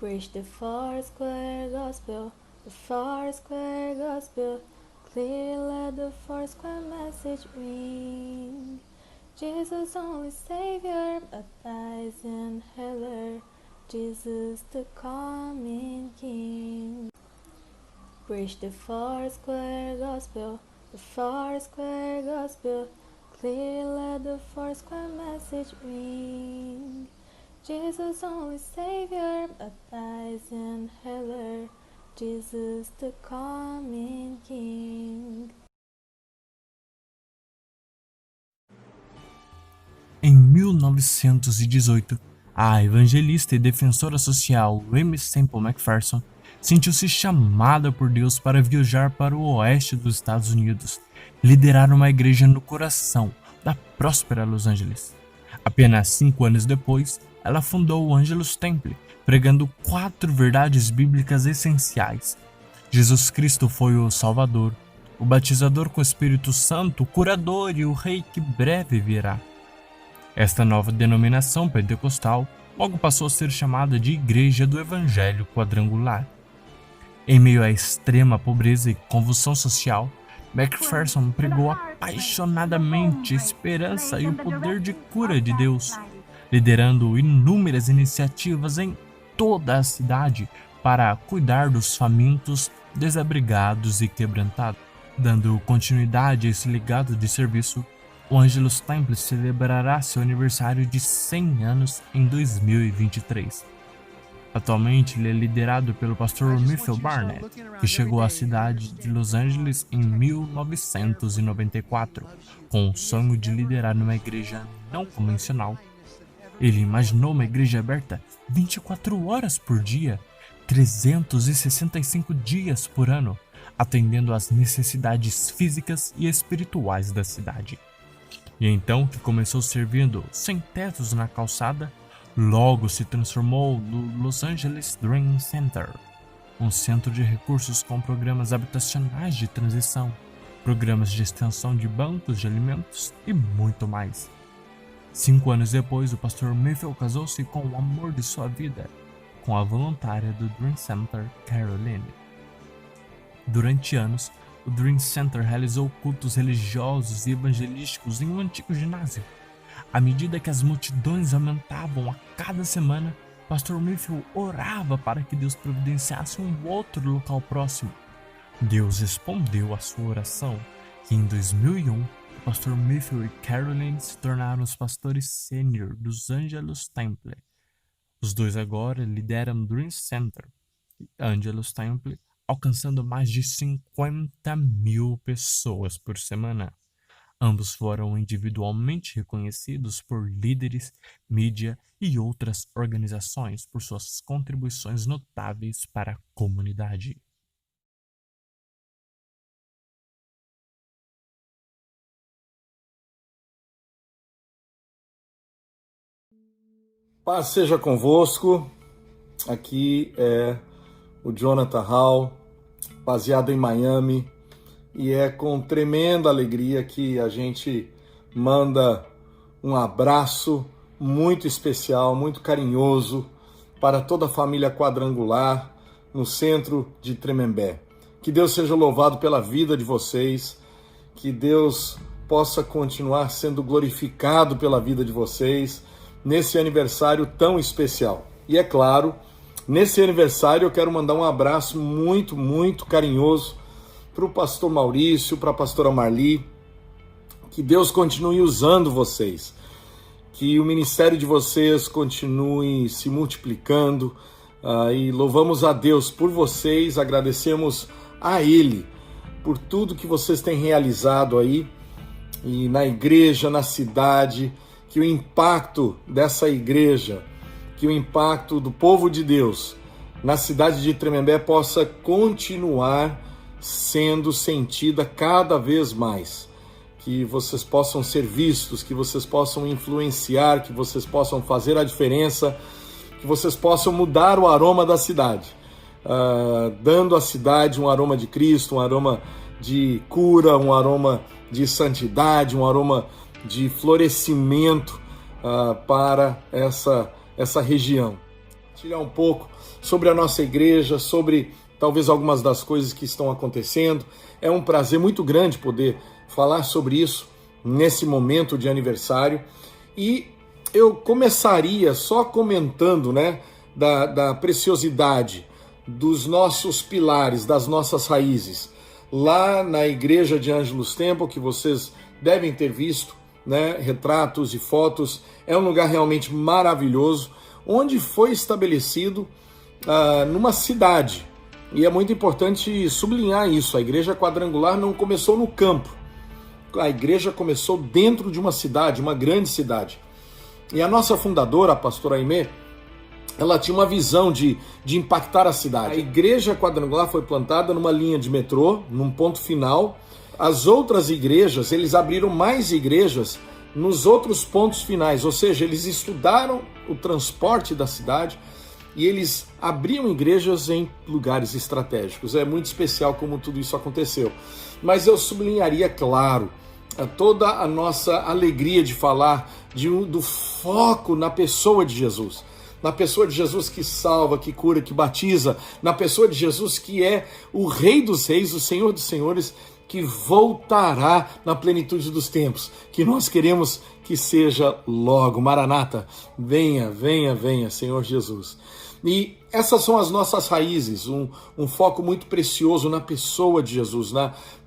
Preach the Foursquare Gospel, the Foursquare Gospel. Clear let the Foursquare message ring. Jesus only Savior, baptized in heller. Jesus the coming King. Preach the Foursquare Gospel, the Foursquare Gospel. Clear let the Foursquare message ring. Jesus only Savior, baptized in heller. Jesus the coming King. Em 1918, a evangelista e defensora social Aimee Semple McPherson sentiu-se chamada por Deus para viajar para o oeste dos Estados Unidos, liderar uma igreja no coração da próspera Los Angeles. Apenas 5 anos depois, ela fundou o Angelus Temple, pregando 4 verdades bíblicas essenciais. Jesus Cristo foi o Salvador, o batizador com o Espírito Santo, o curador e o Rei que breve virá. Esta nova denominação pentecostal logo passou a ser chamada de Igreja do Evangelho Quadrangular. Em meio à extrema pobreza e convulsão social, McPherson pregou apaixonadamente a esperança e o poder de cura de Deus, liderando inúmeras iniciativas em toda a cidade para cuidar dos famintos, desabrigados e quebrantados. Dando continuidade a esse legado de serviço, o Angelus Temple celebrará seu aniversário de 100 anos em 2023. Atualmente, ele é liderado pelo pastor Michael Barnett, que chegou à cidade de Los Angeles em 1994, com o sonho de liderar uma igreja não convencional. Ele imaginou uma igreja aberta 24 horas por dia, 365 dias por ano, atendendo às necessidades físicas e espirituais da cidade. E então que começou servindo sem tetos na calçada, logo se transformou no Los Angeles Dream Center, um centro de recursos com programas habitacionais de transição, programas de extensão de bancos de alimentos e muito mais. 5 anos depois, o pastor Michael casou-se com o amor de sua vida, com a voluntária do Dream Center, Caroline. Durante anos, o Dream Center realizou cultos religiosos e evangelísticos em um antigo ginásio. À medida que as multidões aumentavam a cada semana, o pastor Michael orava para que Deus providenciasse um outro local próximo. Deus respondeu à sua oração e em 2001, o pastor Michael e Caroline se tornaram os pastores sênior dos Angelus Temple. Os dois agora lideram Dream Center e Angelus Temple, alcançando mais de 50 mil pessoas por semana. Ambos foram individualmente reconhecidos por líderes, mídia e outras organizações por suas contribuições notáveis para a comunidade. Paz seja convosco, aqui é o Jonathan Hall, baseado em Miami, e é com tremenda alegria que a gente manda um abraço muito especial, muito carinhoso para toda a família Quadrangular no centro de Tremembé. Que Deus seja louvado pela vida de vocês, que Deus possa continuar sendo glorificado pela vida de vocês nesse aniversário tão especial. E é claro, nesse aniversário eu quero mandar um abraço muito, muito carinhoso para o pastor Maurício, para a pastora Marli. Que Deus continue usando vocês, que o ministério de vocês continue se multiplicando, e louvamos a Deus por vocês, agradecemos a Ele por tudo que vocês têm realizado aí, e na igreja, na cidade, que o impacto dessa igreja, que o impacto do povo de Deus na cidade de Tremembé possa continuar sendo sentida cada vez mais. Que vocês possam ser vistos, que vocês possam influenciar, que vocês possam fazer a diferença, que vocês possam mudar o aroma da cidade, dando à cidade um aroma de Cristo, um aroma de cura, um aroma de santidade, um aroma de florescimento para essa região. compartilhar um pouco sobre a nossa igreja, sobre talvez algumas das coisas que estão acontecendo. É um prazer muito grande poder falar sobre isso nesse momento de aniversário. E eu começaria só comentando, né, da preciosidade dos nossos pilares, das nossas raízes. Lá na igreja de Ângelus Temple, que vocês devem ter visto, né, retratos e fotos, é um lugar realmente maravilhoso, onde foi estabelecido numa cidade. E é muito importante sublinhar isso, a igreja quadrangular não começou no campo, a igreja começou dentro de uma cidade, uma grande cidade. E a nossa fundadora, a pastora Aimee, ela tinha uma visão de impactar a cidade. A igreja quadrangular foi plantada numa linha de metrô, num ponto final. As outras igrejas, eles abriram mais igrejas nos outros pontos finais, ou seja, eles estudaram o transporte da cidade e eles abriam igrejas em lugares estratégicos. É muito especial como tudo isso aconteceu. Mas eu sublinharia, claro, toda a nossa alegria de falar do foco na pessoa de Jesus. Na pessoa de Jesus que salva, que cura, que batiza. Na pessoa de Jesus que é o Rei dos Reis, o Senhor dos Senhores, que voltará na plenitude dos tempos. Que nós queremos que seja logo. Maranata, venha, venha, venha, Senhor Jesus. E essas são as nossas raízes, um foco muito precioso na pessoa de Jesus,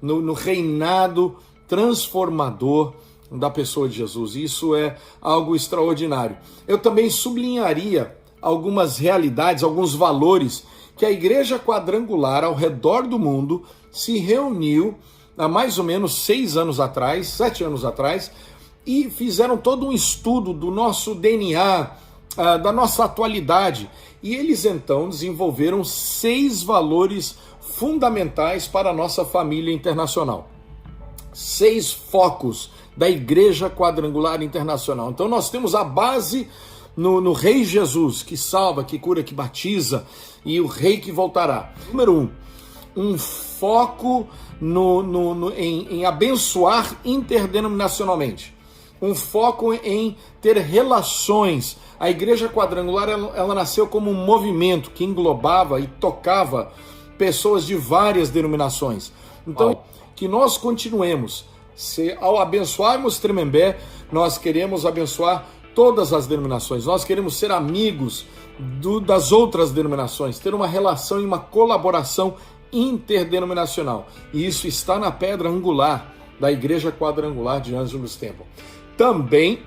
no reinado transformador da pessoa de Jesus. Isso é algo extraordinário. Eu também sublinharia algumas realidades, alguns valores que a igreja quadrangular ao redor do mundo se reuniu há mais ou menos 7 anos atrás, e fizeram todo um estudo do nosso DNA, da nossa atualidade. E eles então desenvolveram 6 valores fundamentais para a nossa família internacional. 6 focos da Igreja Quadrangular Internacional. Então nós temos a base no Rei Jesus, que salva, que cura, que batiza, e o Rei que voltará. Número 1, um foco em abençoar interdenominacionalmente. Um foco em ter relações. A Igreja Quadrangular ela nasceu como um movimento que englobava e tocava pessoas de várias denominações. Então, que nós continuemos. Ao abençoarmos Tremembé, nós queremos abençoar todas as denominações. Nós queremos ser amigos das outras denominações, ter uma relação e uma colaboração interdenominacional. E isso está na pedra angular da Igreja Quadrangular de Ângelus Temple. Também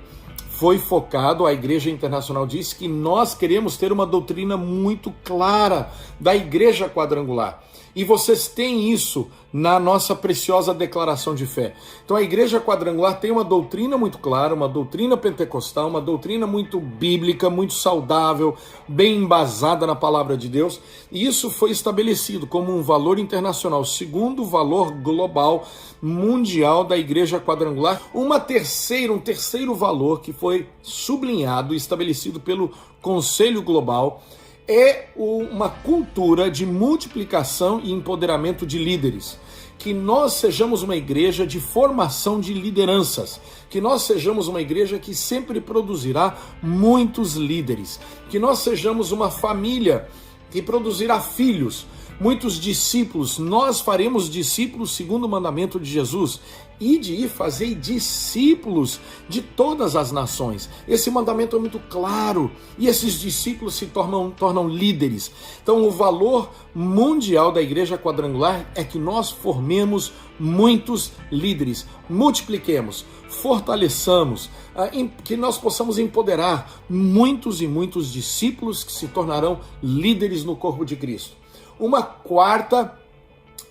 foi focado, a Igreja Internacional disse que nós queremos ter uma doutrina muito clara da Igreja Quadrangular. E vocês têm isso na nossa preciosa declaração de fé. Então a Igreja Quadrangular tem uma doutrina muito clara, uma doutrina pentecostal, uma doutrina muito bíblica, muito saudável, bem embasada na palavra de Deus. E isso foi estabelecido como um valor internacional, segundo valor global mundial da Igreja Quadrangular. Um terceiro valor que foi sublinhado e estabelecido pelo Conselho Global é uma cultura de multiplicação e empoderamento de líderes. Que nós sejamos uma igreja de formação de lideranças. Que nós sejamos uma igreja que sempre produzirá muitos líderes. Que nós sejamos uma família que produzirá filhos, muitos discípulos. Nós faremos discípulos segundo o mandamento de Jesus. Ide e fazei discípulos de todas as nações. Esse mandamento é muito claro. E esses discípulos se tornam líderes. Então o valor mundial da Igreja Quadrangular é que nós formemos muitos líderes. Multipliquemos, fortaleçamos, que nós possamos empoderar muitos e muitos discípulos que se tornarão líderes no corpo de Cristo.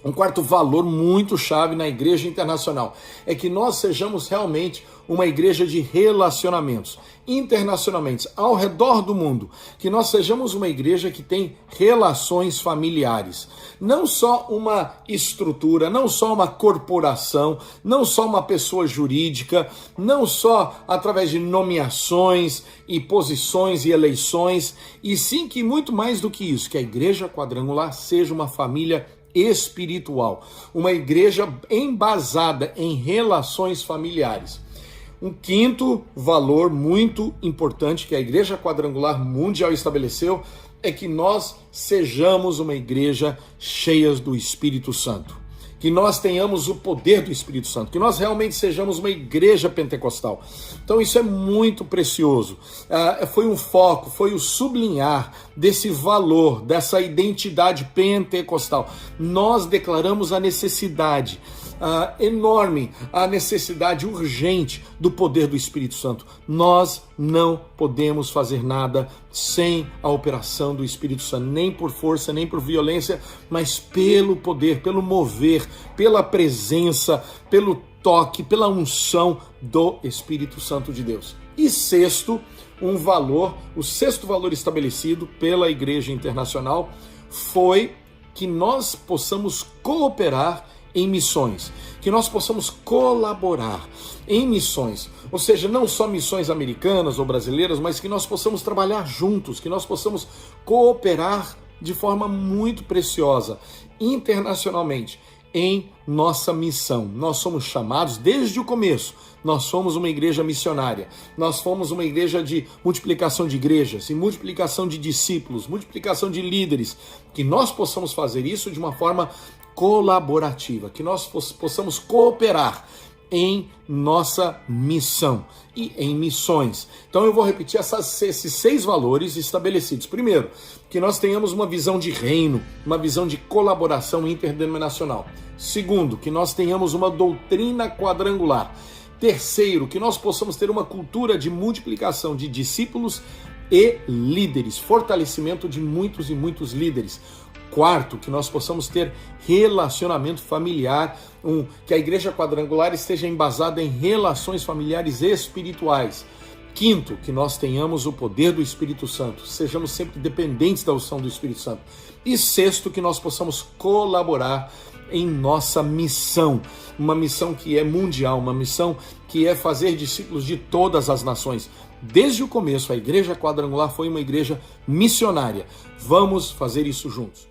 Um quarto valor muito chave na Igreja Internacional é que nós sejamos realmente uma igreja de relacionamentos internacionalmente, ao redor do mundo, que nós sejamos uma igreja que tem relações familiares, não só uma estrutura, não só uma corporação, não só uma pessoa jurídica, não só através de nomeações e posições e eleições, e sim que muito mais do que isso, que a Igreja Quadrangular seja uma família espiritual, uma igreja embasada em relações familiares. Um quinto valor muito importante que a Igreja Quadrangular Mundial estabeleceu é que nós sejamos uma igreja cheia do Espírito Santo. Que nós tenhamos o poder do Espírito Santo, que nós realmente sejamos uma igreja pentecostal. Então isso é muito precioso. Foi um foco, foi o sublinhar desse valor, dessa identidade pentecostal. Nós declaramos a necessidade enorme, a necessidade urgente do poder do Espírito Santo. Nós não podemos fazer nada sem a operação do Espírito Santo, nem por força, nem por violência, mas pelo poder, pelo mover, pela presença, pelo toque, pela unção do Espírito Santo de Deus. E sexto, o sexto valor estabelecido pela Igreja Internacional foi que nós possamos cooperar em missões, que nós possamos colaborar em missões, ou seja, não só missões americanas ou brasileiras, mas que nós possamos trabalhar juntos, que nós possamos cooperar de forma muito preciosa, internacionalmente, em nossa missão. Nós somos chamados desde o começo, nós somos uma igreja missionária, nós fomos uma igreja de multiplicação de igrejas e multiplicação de discípulos, multiplicação de líderes, que nós possamos fazer isso de uma forma colaborativa, que nós possamos cooperar em nossa missão e em missões. Então eu vou repetir esses 6 valores estabelecidos. Primeiro, que nós tenhamos uma visão de reino, uma visão de colaboração interdenominacional. Segundo, que nós tenhamos uma doutrina quadrangular. Terceiro, que nós possamos ter uma cultura de multiplicação de discípulos e líderes, fortalecimento de muitos e muitos líderes. Quarto, que nós possamos ter relacionamento familiar, que a Igreja Quadrangular esteja embasada em relações familiares espirituais. Quinto, que nós tenhamos o poder do Espírito Santo, sejamos sempre dependentes da unção do Espírito Santo. E sexto, que nós possamos colaborar em nossa missão, uma missão que é mundial, uma missão que é fazer discípulos de todas as nações. Desde o começo, a Igreja Quadrangular foi uma igreja missionária. Vamos fazer isso juntos.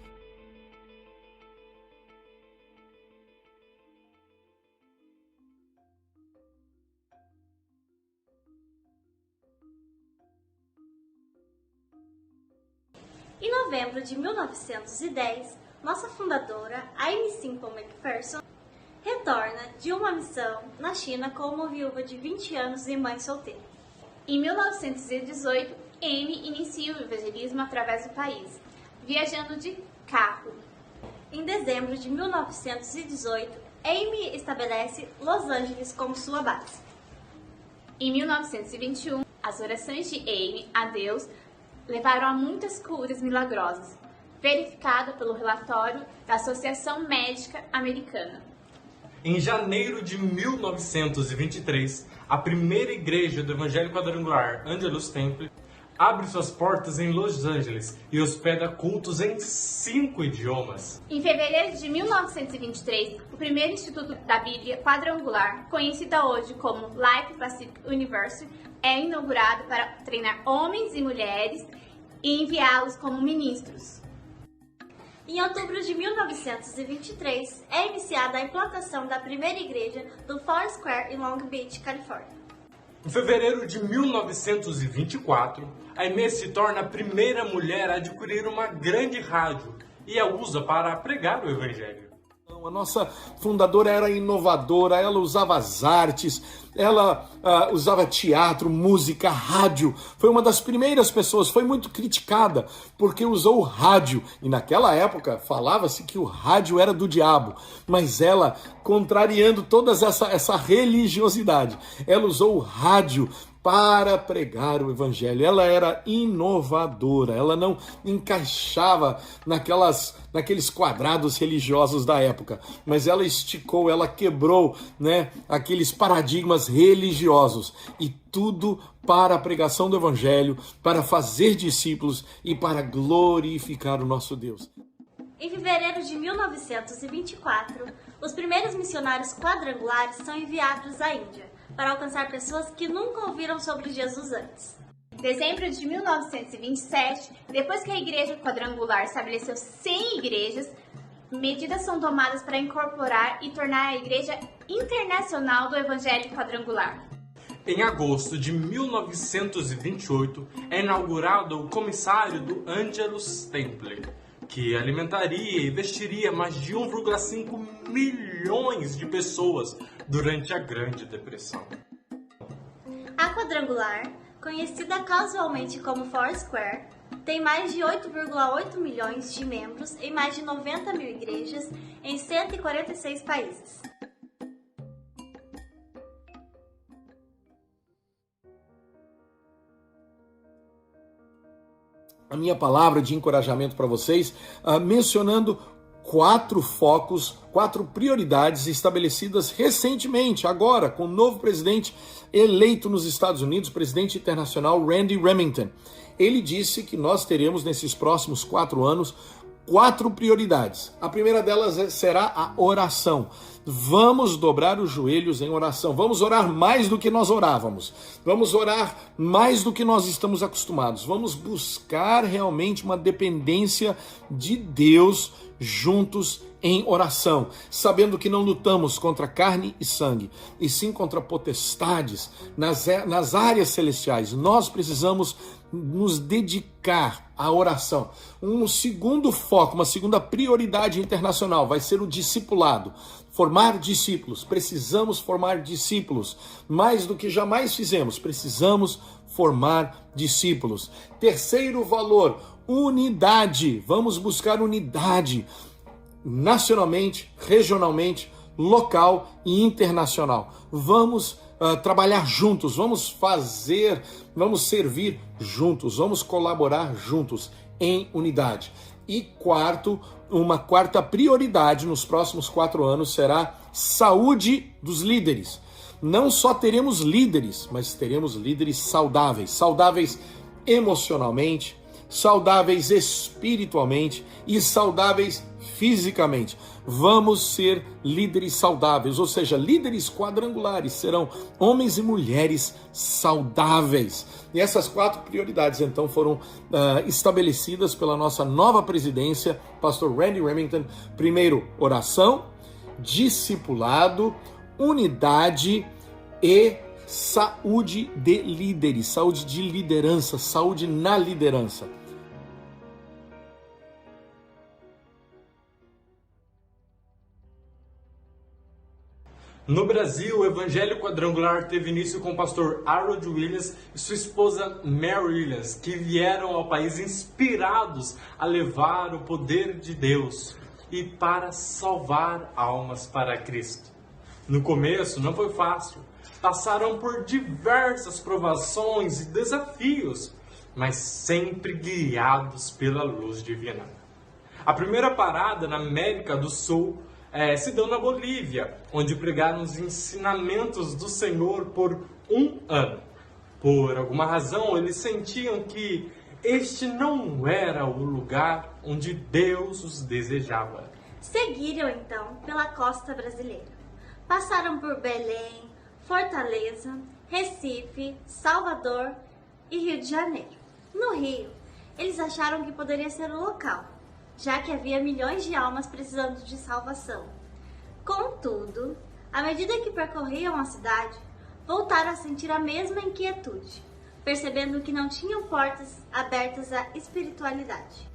Em novembro de 1910, nossa fundadora, Aimee Semple McPherson, retorna de uma missão na China como uma viúva de 20 anos e mãe solteira. Em 1918, Aimee inicia o evangelismo através do país, viajando de carro. Em dezembro de 1918, Aimee estabelece Los Angeles como sua base. Em 1921, as orações de Aimee a Deus levaram a muitas curas milagrosas, verificada pelo relatório da Associação Médica Americana. Em janeiro de 1923, a primeira igreja do Evangelho Quadrangular, Angelus Temple, abre suas portas em Los Angeles e hospeda cultos em 5 idiomas. Em fevereiro de 1923, o primeiro Instituto da Bíblia Quadrangular, conhecida hoje como Life Pacific University, é inaugurado para treinar homens e mulheres e enviá-los como ministros. Em outubro de 1923, é iniciada a implantação da primeira igreja do Foursquare em Long Beach, Califórnia. Em fevereiro de 1924, a Aimee se torna a primeira mulher a adquirir uma grande rádio e a usa para pregar o Evangelho. A nossa fundadora era inovadora, ela usava as artes, ela usava teatro, música, rádio. Foi uma das primeiras pessoas, foi muito criticada porque usou o rádio. E naquela época falava-se que o rádio era do diabo, mas ela, contrariando toda essa religiosidade, ela usou o rádio para pregar o Evangelho. Ela era inovadora, ela não encaixava naqueles quadrados religiosos da época, mas ela esticou, ela quebrou, aqueles paradigmas religiosos, e tudo para a pregação do Evangelho, para fazer discípulos e para glorificar o nosso Deus. Em fevereiro de 1924, os primeiros missionários quadrangulares são enviados à Índia, para alcançar pessoas que nunca ouviram sobre Jesus antes. Em dezembro de 1927, depois que a Igreja Quadrangular estabeleceu 100 igrejas, medidas são tomadas para incorporar e tornar a Igreja Internacional do Evangelho Quadrangular. Em agosto de 1928, é inaugurado o comissário do Angelus Temple, que alimentaria e vestiria mais de 1,5 milhões de pessoas durante a Grande Depressão. A quadrangular, conhecida casualmente como Foursquare, tem mais de 8,8 milhões de membros em mais de 90 mil igrejas em 146 países. A minha palavra de encorajamento para vocês, mencionando 4 focos, 4 prioridades estabelecidas recentemente, agora, com o novo presidente eleito nos Estados Unidos, presidente internacional Randy Remington. Ele disse que nós teremos nesses próximos 4 anos 4 prioridades. A primeira delas será a oração. Vamos dobrar os joelhos em oração. Vamos orar mais do que nós orávamos. Vamos orar mais do que nós estamos acostumados. Vamos buscar realmente uma dependência de Deus juntos em oração, sabendo que não lutamos contra carne e sangue, e sim contra potestades nas áreas celestiais. Nós precisamos nos dedicar à oração. Um segundo foco, uma segunda prioridade internacional vai ser o discipulado. Formar discípulos. Precisamos formar discípulos. Mais do que jamais fizemos, precisamos formar discípulos. Terceiro valor, unidade. Vamos buscar unidade nacionalmente, regionalmente, local e internacional. Vamos trabalhar juntos, vamos servir juntos, vamos colaborar juntos em unidade. E quarto, uma quarta prioridade nos próximos 4 anos será saúde dos líderes. Não só teremos líderes, mas teremos líderes saudáveis. Saudáveis emocionalmente, saudáveis espiritualmente e saudáveis fisicamente. Vamos ser líderes saudáveis, ou seja, líderes quadrangulares, serão homens e mulheres saudáveis. E essas 4 prioridades, então, foram estabelecidas pela nossa nova presidência, pastor Randy Remington. Primeiro, oração, discipulado, unidade e saúde de líderes, saúde de liderança, saúde na liderança. No Brasil, o Evangelho Quadrangular teve início com o pastor Harold Williams e sua esposa Mary Williams, que vieram ao país inspirados a levar o poder de Deus e para salvar almas para Cristo. No começo não foi fácil, passaram por diversas provações e desafios, mas sempre guiados pela luz divina. A primeira parada na América do Sul se deu na Bolívia, onde pregaram os ensinamentos do Senhor por 1 ano. Por alguma razão, eles sentiam que este não era o lugar onde Deus os desejava. Seguiram então pela costa brasileira. Passaram por Belém, Fortaleza, Recife, Salvador e Rio de Janeiro. No Rio, eles acharam que poderia ser o local, já que havia milhões de almas precisando de salvação. Contudo, à medida que percorriam a cidade, voltaram a sentir a mesma inquietude, percebendo que não tinham portas abertas à espiritualidade.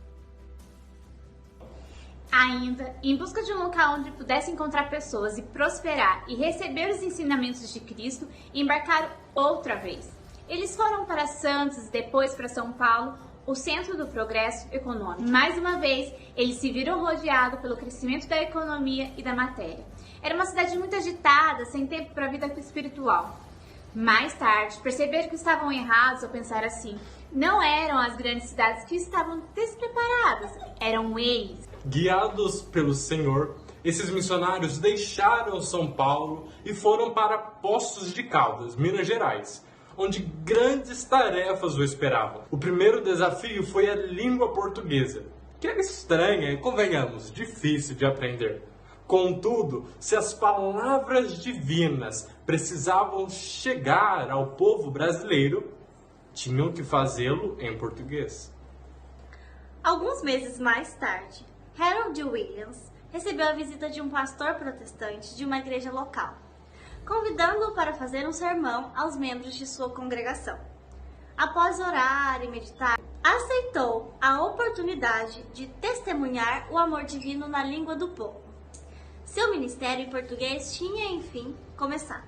Ainda, em busca de um local onde pudessem encontrar pessoas e prosperar e receber os ensinamentos de Cristo, embarcaram outra vez. Eles foram para Santos e depois para São Paulo, o centro do progresso econômico. Mais uma vez, eles se viram rodeados pelo crescimento da economia e da matéria. Era uma cidade muito agitada, sem tempo para a vida espiritual. Mais tarde, perceberam que estavam errados ao pensar assim. Não eram as grandes cidades que estavam despreparadas, eram eles. Guiados pelo Senhor, esses missionários deixaram São Paulo e foram para Poços de Caldas, Minas Gerais, onde grandes tarefas o esperavam. O primeiro desafio foi a língua portuguesa, que era estranha e, convenhamos, difícil de aprender. Contudo, se as palavras divinas precisavam chegar ao povo brasileiro, tinham que fazê-lo em português. Alguns meses mais tarde, Harold Williams recebeu a visita de um pastor protestante de uma igreja local. convidando-o para fazer um sermão aos membros de sua congregação. Após orar e meditar, aceitou a oportunidade de testemunhar o amor divino na língua do povo. Seu ministério em português tinha, enfim, começado.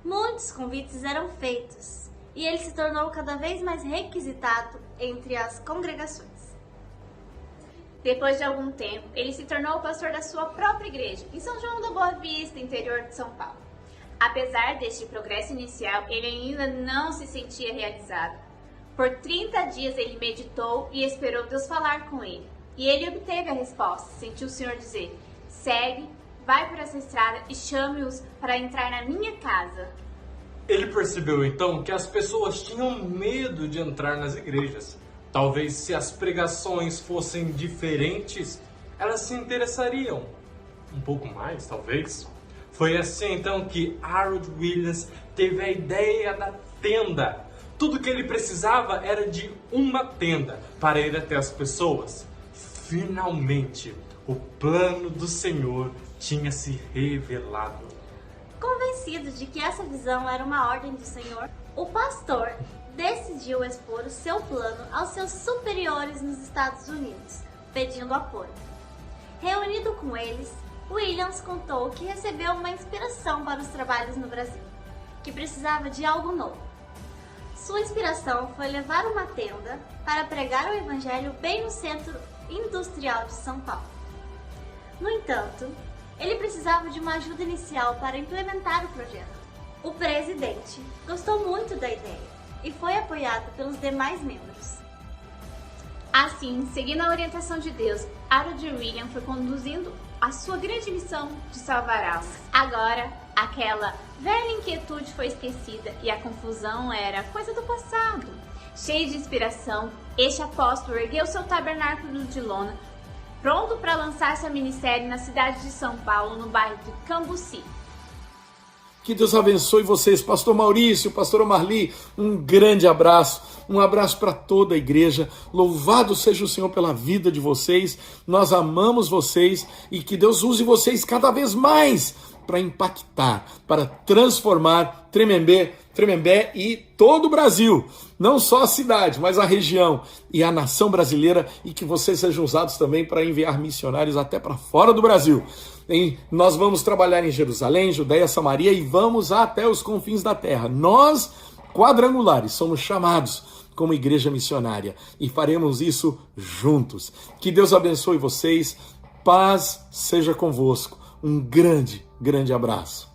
Muitos convites eram feitos e ele se tornou cada vez mais requisitado entre as congregações. Depois de algum tempo, ele se tornou o pastor da sua própria igreja, em São João da Boa Vista, interior de São Paulo. Apesar deste progresso inicial, ele ainda não se sentia realizado. Por 30 dias ele meditou e esperou Deus falar com ele. E ele obteve a resposta, sentiu o Senhor dizer: segue, vai por essa estrada e chame-os para entrar na minha casa. Ele percebeu então que as pessoas tinham medo de entrar nas igrejas. Talvez se as pregações fossem diferentes, elas se interessariam um pouco mais, talvez. Foi assim então que Harold Williams teve a ideia da tenda. Tudo que ele precisava era de uma tenda para ir até as pessoas. Finalmente, o plano do Senhor tinha se revelado. Convencido de que essa visão era uma ordem do Senhor, o pastor decidiu expor o seu plano aos seus superiores nos Estados Unidos, pedindo apoio. Reunido com eles, Williams contou que recebeu uma inspiração para os trabalhos no Brasil, que precisava de algo novo. Sua inspiração foi levar uma tenda para pregar o evangelho bem no centro industrial de São Paulo. No entanto, ele precisava de uma ajuda inicial para implementar o projeto. O presidente gostou muito da ideia e foi apoiado pelos demais membros. Assim, seguindo a orientação de Deus, Harold Williams foi conduzindo a sua grande missão de salvar almas. Agora, aquela velha inquietude foi esquecida e a confusão era coisa do passado. Cheio de inspiração, este apóstolo ergueu seu tabernáculo de lona, pronto para lançar seu ministério na cidade de São Paulo, no bairro de Cambuci. Que Deus abençoe vocês, pastor Maurício, pastora Marli, um grande abraço, um abraço para toda a igreja, louvado seja o Senhor pela vida de vocês, nós amamos vocês e que Deus use vocês cada vez mais para impactar, para transformar Tremembé e todo o Brasil, não só a cidade, mas a região e a nação brasileira, e que vocês sejam usados também para enviar missionários até para fora do Brasil. Nós vamos trabalhar em Jerusalém, Judeia, Samaria e vamos até os confins da terra. Nós, quadrangulares, somos chamados como igreja missionária e faremos isso juntos. Que Deus abençoe vocês, paz seja convosco. Um grande, grande abraço.